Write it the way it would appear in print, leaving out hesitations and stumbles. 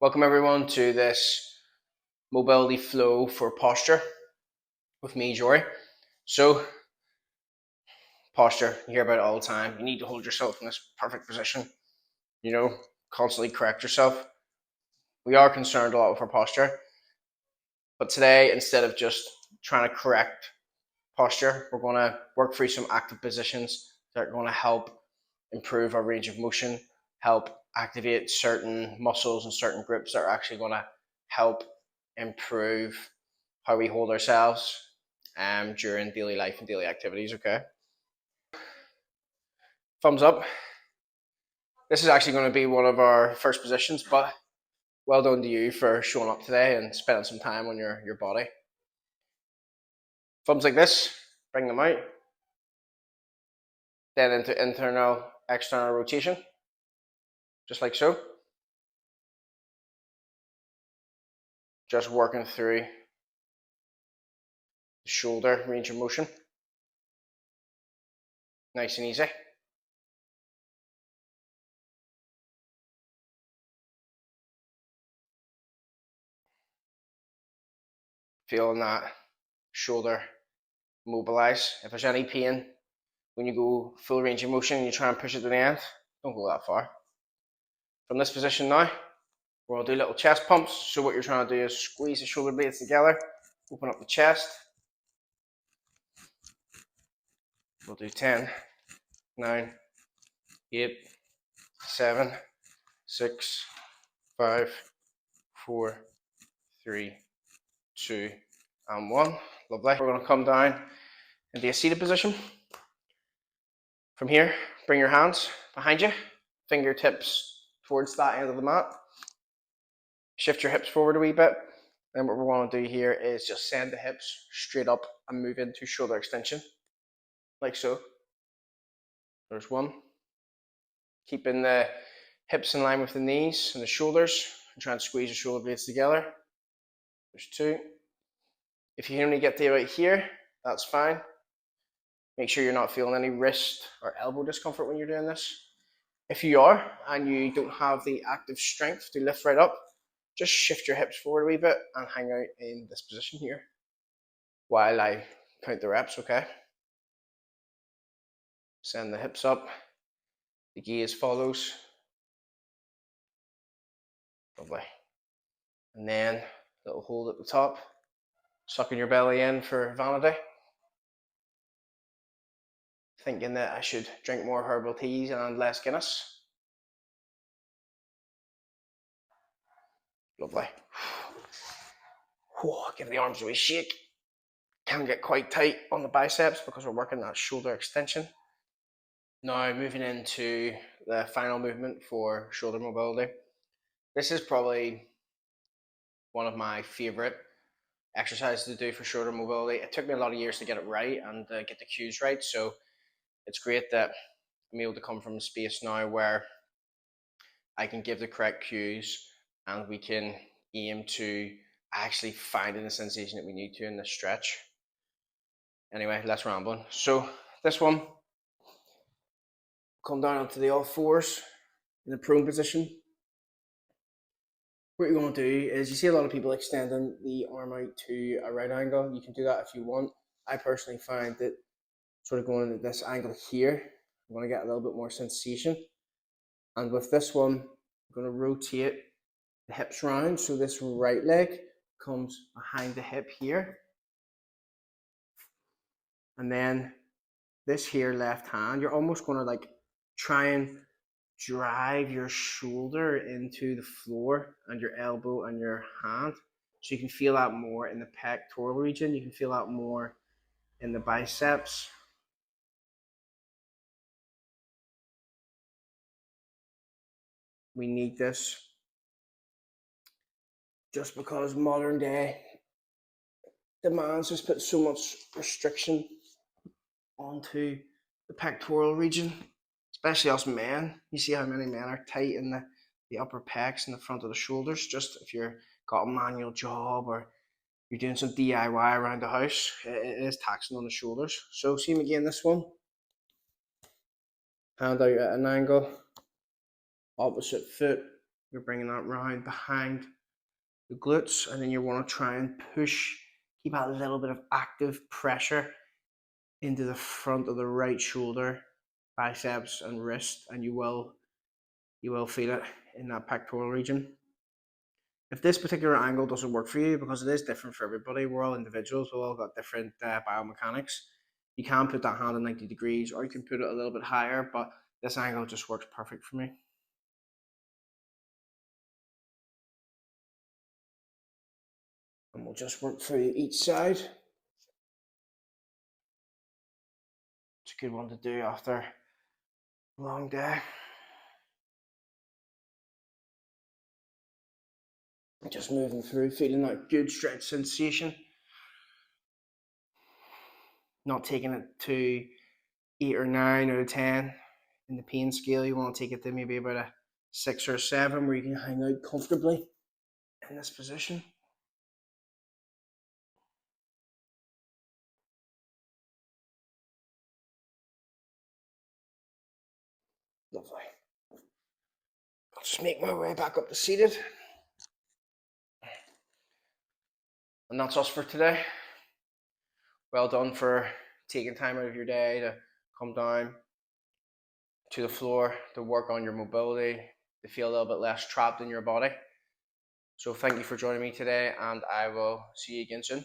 Welcome everyone to this mobility flow for posture with me, Jory. So, posture, you hear about it all the time. You need to hold yourself in this perfect position, constantly correct yourself. We are concerned a lot with our posture, but today, instead of just trying to correct posture, we're going to work through some active positions that are going to help improve our range of motion, help activate certain muscles and certain groups that are actually going to help improve how we hold ourselves during daily life and daily activities. Okay, thumbs up. This is actually going to be one of our first positions, but well done to you for showing up today and spending some time on your body. Thumbs like this, bring them out, then into internal external rotation, just like so. Just working through the shoulder range of motion. Nice and easy. Feeling that shoulder mobilize. If there's any pain when you go full range of motion and you try and push it to the end, don't go that far. From this position now, we're going to do little chest pumps. So what you're trying to do is squeeze the shoulder blades together, open up the chest. We'll do 10, 9, 8, 7, 6, 5, 4, 3, 2, and 1. Lovely. We're going to come down into a seated position. From here, bring your hands behind you, fingertips towards that end of the mat. Shift your hips forward a wee bit. Then what we're going to do here is just send the hips straight up and move into shoulder extension, like so. There's one. Keeping the hips in line with the knees and the shoulders, and try and squeeze the shoulder blades together. There's two. If you can only get to about here, that's fine. Make sure you're not feeling any wrist or elbow discomfort when you're doing this. If you are, and you don't have the active strength to lift right up, just shift your hips forward a wee bit and hang out in this position here while I count the reps, okay? Send the hips up. The gaze follows. Lovely. And then little hold at the top, sucking your belly in for vanity. Thinking that I should drink more herbal teas and less Guinness. Lovely. Give the arms a wee shake. Can get quite tight on the biceps because we're working that shoulder extension. Now moving into the final movement for shoulder mobility. This is probably one of my favorite exercises to do for shoulder mobility. It took me a lot of years to get it right and get the cues right. So it's great that I'm able to come from a space now where I can give the correct cues and we can aim to actually finding the sensation that we need to in this stretch. Anyway, less rambling. So this one, come down onto the all fours in the prone position. What you're going to do is, you see a lot of people extending the arm out to a right angle. You can do that if you want. I personally find that sort of going at this angle here, I'm going to get a little bit more sensation. And with this one, I'm going to rotate the hips round. So this right leg comes behind the hip here. And then this here left hand, you're almost going to like try and drive your shoulder into the floor and your elbow and your hand. So you can feel that more in the pectoral region. You can feel that more in the biceps. We need this just because modern day demands just put so much restriction onto the pectoral region, especially us men. You see how many men are tight in the upper pecs and the front of the shoulders. Just if you're got a manual job or you're doing some DIY around the house, it is taxing on the shoulders. So see me again, this one. Hand out at an angle, opposite foot, you're bringing that round behind the glutes, and then you want to try and push, keep a little bit of active pressure into the front of the right shoulder, biceps and wrist, and you will feel it in that pectoral region. If this particular angle doesn't work for you, because it is different for everybody, we're all individuals, we've all got different biomechanics, you can put that hand at 90 degrees, or you can put it a little bit higher, but this angle just works perfect for me. And we'll just work through each side. It's a good one to do after a long day. Just moving through, feeling that good stretch sensation. Not taking it to 8 or 9 out of 10 in the pain scale. You want to take it to maybe about a 6 or 7 where you can hang out comfortably in this position. Lovely. I'll just make my way back up to seated. And that's us for today. Well done for taking time out of your day to come down to the floor to work on your mobility, to feel a little bit less trapped in your body. So thank you for joining me today, and I will see you again soon.